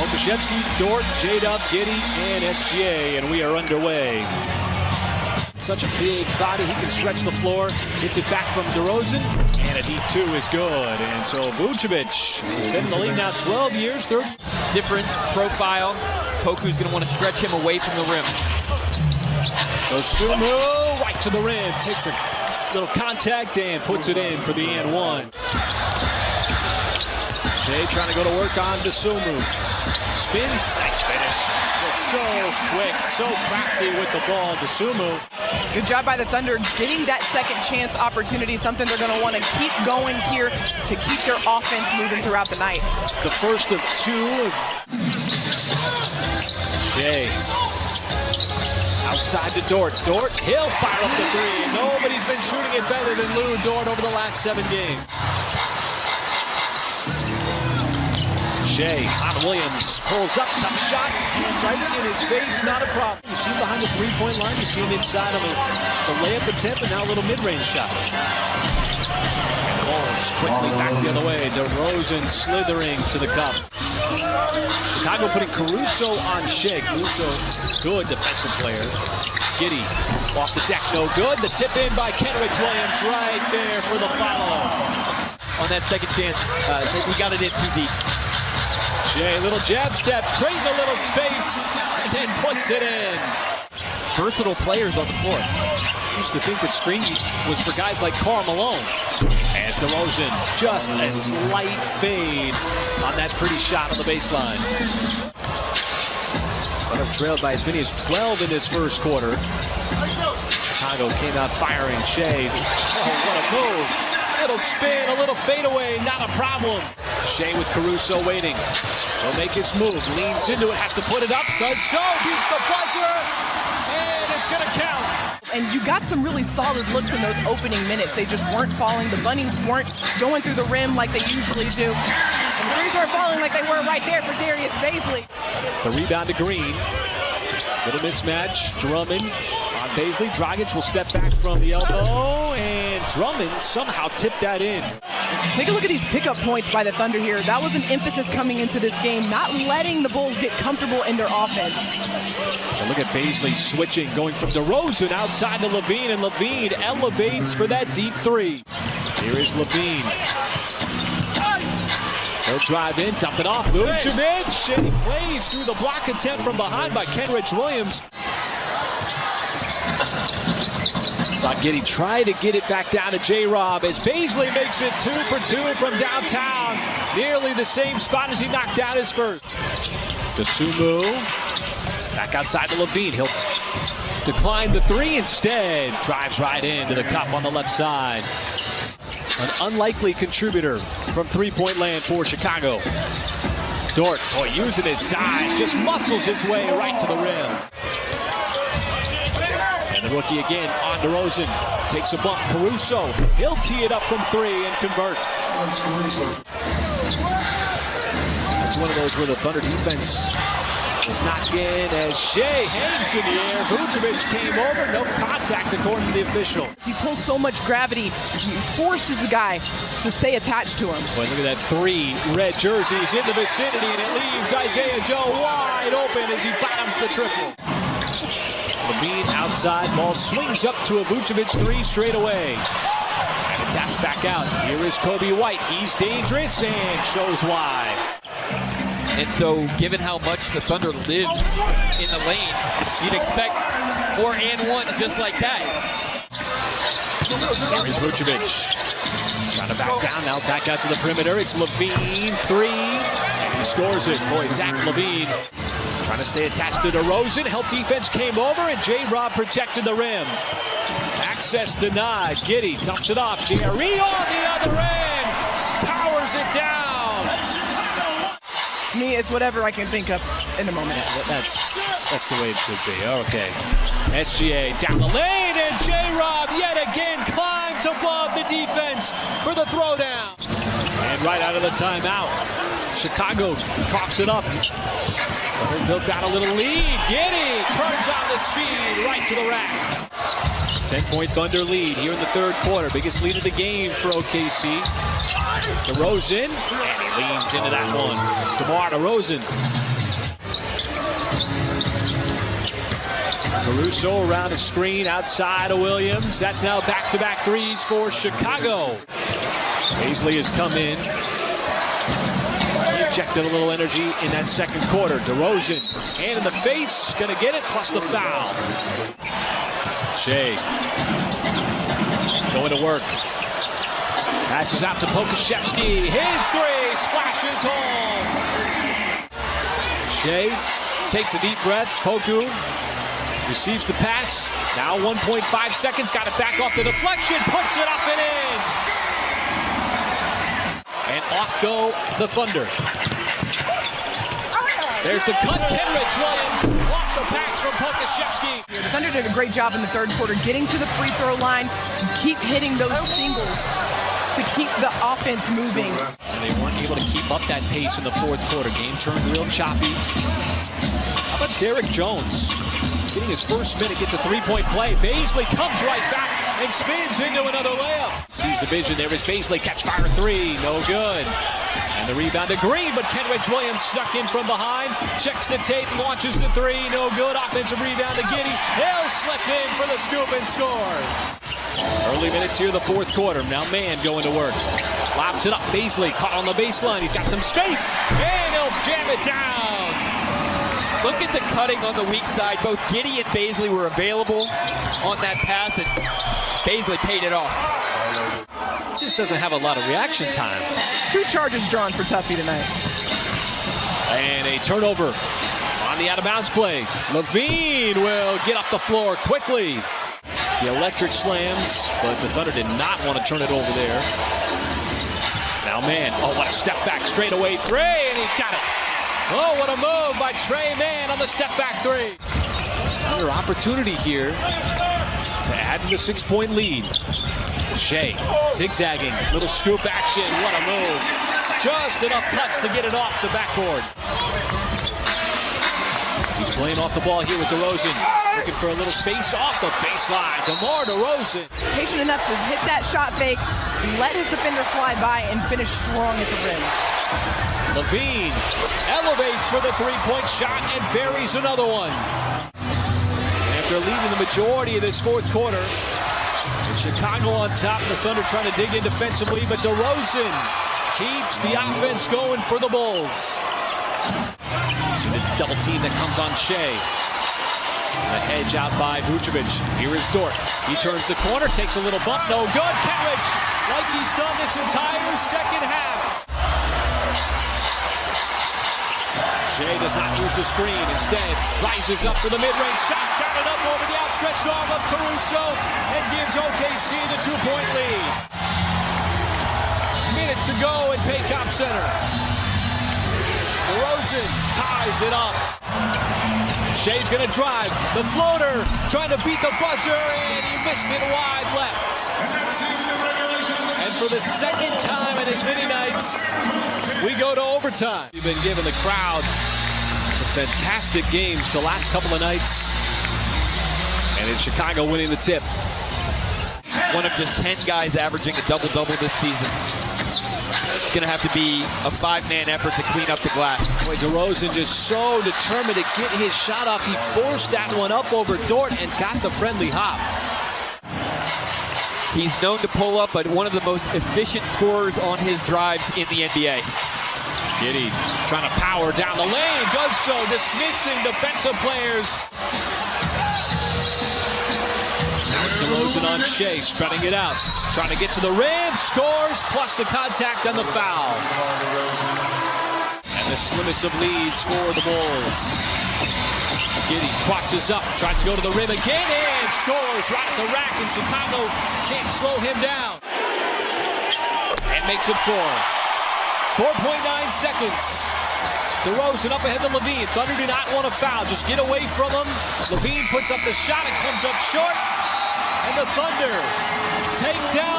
Tomaszewski, Dort, J-Dub, Giddy, and SGA, and we are underway. Such a big body, he can stretch the floor. Hits it back from DeRozan, and a deep two is good. And so Vucevic has been in the league now 12 years, third. Difference, profile. Poku's going to want to stretch him away from the rim. Dosunmu right to the rim, takes a little contact and puts it in for the and one. Shea trying to go to work on Dosunmu. Spins, nice finish. So quick, so crafty with the ball, Dosunmu. Good job by the Thunder getting that second chance opportunity, something they're going to want to keep going here to keep their offense moving throughout the night. The first of two. Shea. Outside to Dort. Dort, he'll fire up the three. Nobody's been shooting it better than Lou Dort over the last 7 games. Shea on Williams, pulls up, tough shot, right in his face, not a problem. You see him behind the three-point line, you see him inside of the layup attempt, and now a little mid-range shot. And Bulls quickly back the other way. DeRozan slithering to the cup. Chicago putting Caruso on Shea. Caruso, good defensive player. Giddy off the deck, no good. The tip in by Kenrich Williams right there for the follow. On that second chance, he got it in too deep. Shea, little jab step, creating a little space, and then puts it in. Versatile players on the floor. Used to think that screen was for guys like Karl Malone. As DeRozan, just a slight fade on that pretty shot on the baseline. Thunder trailed by as many as 12 in this first quarter. Chicago came out firing. Shea, oh, what a move. Little spin, a little fadeaway, not a problem. Shea with Caruso waiting. He'll make his move, leans into it, has to put it up, does so, beats the buzzer, and it's gonna count. And you got some really solid looks in those opening minutes. They just weren't falling. The bunnies weren't going through the rim like they usually do. And the threes weren't falling like they were right there for Darius Bazley. The rebound to Green. Little mismatch, Drummond on Bazley. Dragic will step back from the elbow, and Drummond somehow tipped that in. Take a look at these pickup points by the Thunder here. That was an emphasis coming into this game, not letting the Bulls get comfortable in their offense. And look at Bazley switching, going from DeRozan outside to Levine, and Levine elevates for that deep three. Here is Levine. He'll drive in, dump it off, Vucevic, and he plays through the block attempt from behind by Kenrich Williams. Saw Giddy try to get it back down to J-Rob as Bazley makes it 2 for 2 from downtown. Nearly the same spot as he knocked down his first. Dosunmu back outside to Levine. He'll decline the three instead. Drives right into the cup on the left side. An unlikely contributor from three-point land for Chicago. Dort, boy, using his size, just muscles his way right to the rim. And the rookie again on DeRozan. Takes a bump. Caruso, he'll tee it up from three and convert. That's one of those where the Thunder defense is knocked in as Shea hangs in the air. Vucevic came over, no contact according to the official. He pulls so much gravity, he forces the guy to stay attached to him. Boy, look at that, 3 red jerseys in the vicinity, and it leaves Isaiah Joe wide open as he bottoms the triple. Levine outside, ball swings up to a Vucevic 3 straight away. And it taps back out. Here is Kobe White. He's dangerous and shows why. And so, given how much the Thunder lives in the lane, you'd expect more and one just like that. Here is Vucevic. Trying to back down now, back out to the perimeter. It's Levine, 3, and he scores it. Boy, Zach Levine trying to stay attached to DeRozan. Help defense came over, and J-Rob protected the rim. Access denied. Giddy dumps it off. Jerry on the other end. Powers it down. Me, it's whatever I can think of in the moment. That's the way it should be. Okay. SGA down the lane, and J-Rob yet again climbs above the defense for the throwdown. And right out of the timeout, Chicago coughs it up. Thunder built out a little lead. Giddy turns on the speed right to the rack. 10-point Thunder lead here in the third quarter. Biggest lead of the game for OKC. DeRozan, and he leans into that one. DeMar DeRozan Caruso around a screen outside of Williams. That's now back-to-back threes for Chicago. Paisley has come in. He injected a little energy in that second quarter. DeRozan, hand in the face, gonna get it, plus the foul. Shea going to work. Passes out to Pokashevsky. His three splashes home. Shea takes a deep breath. Poku receives the pass. Now 1.5 seconds. Got it back off the deflection. Puts it up and in. And off go the Thunder. There's the cut. Kenrich Williams off the pass from Pokashevsky. The Thunder did a great job in the third quarter getting to the free throw line and keep hitting those singles to keep the offense moving. And they weren't able to keep up that pace in the fourth quarter. Game turned real choppy. How about Derek Jones? Getting his first minute, gets a three-point play. Paisley comes right back and spins into another layup. Sees the vision. There is Paisley. Catch fire three. No good. And the rebound to Green, but Kenrich Williams stuck in from behind. Checks the tape, launches the three. No good. Offensive rebound to Giddey. He'll slip in for the scoop and score. Early minutes here, the fourth quarter. Now Mann going to work. Lobs it up. Paisley caught on the baseline. He's got some space. And he'll jam it down. Look at the cutting on the weak side. Both Giddey and Paisley were available on that pass, and Paisley paid it off. Just doesn't have a lot of reaction time. 2 charges drawn for Tuffy tonight. And a turnover on the out-of-bounds play. Levine will get up the floor quickly. The electric slams, but the Thunder did not want to turn it over there. Now Mann, oh, what a step back straight away three, and he got it. Oh, what a move by Trey Mann on the step back three. Thunder opportunity here to add to the 6-point lead. Shea zigzagging, little scoop action, what a move. Just enough touch to get it off the backboard. He's playing off the ball here with DeRozan. Looking for a little space off the baseline. DeMar DeRozan. Patient enough to hit that shot fake, let his defender fly by, and finish strong at the rim. Levine elevates for the three-point shot and buries another one. After leading the majority of this fourth quarter, Chicago on top, the Thunder trying to dig in defensively, but DeRozan keeps the offense going for the Bulls. See the double team that comes on Shea. The hedge out by Vucevic. Here is Dort. He turns the corner, takes a little bump, no good. Kenrich, like he's done this entire second half. Shea does not use the screen. Instead, rises up for the mid-range shot. Got it up over the outstretched arm of Caruso and gives OKC the 2-point lead. Minute to go at Paycom Center. DeRozan ties it up. Shea's going to drive. The floater trying to beat the buzzer, and he missed it wide left. And for the second time in as many nights, we go to overtime. We've been giving the crowd some fantastic games the last couple of nights. And it's Chicago winning the tip. One of just 10 guys averaging a double-double this season. It's going to have to be a 5-man effort to clean up the glass. Boy, DeRozan just so determined to get his shot off. He forced that one up over Dort and got the friendly hop. He's known to pull up, but one of the most efficient scorers on his drives in the NBA. Giddey trying to power down the lane, does so, dismissing defensive players. Now it's DeRozan on Shea, spreading it out, trying to get to the rim, scores, plus the contact and the foul. And the slimmest of leads for the Bulls. Giddey crosses up, tries to go to the rim again, and scores right at the rack, and Chicago can't slow him down. And makes it 4.9 seconds. DeRozan up ahead to Levine. Thunder do not want to foul. Just get away from him. Levine puts up the shot. It comes up short. And the Thunder take down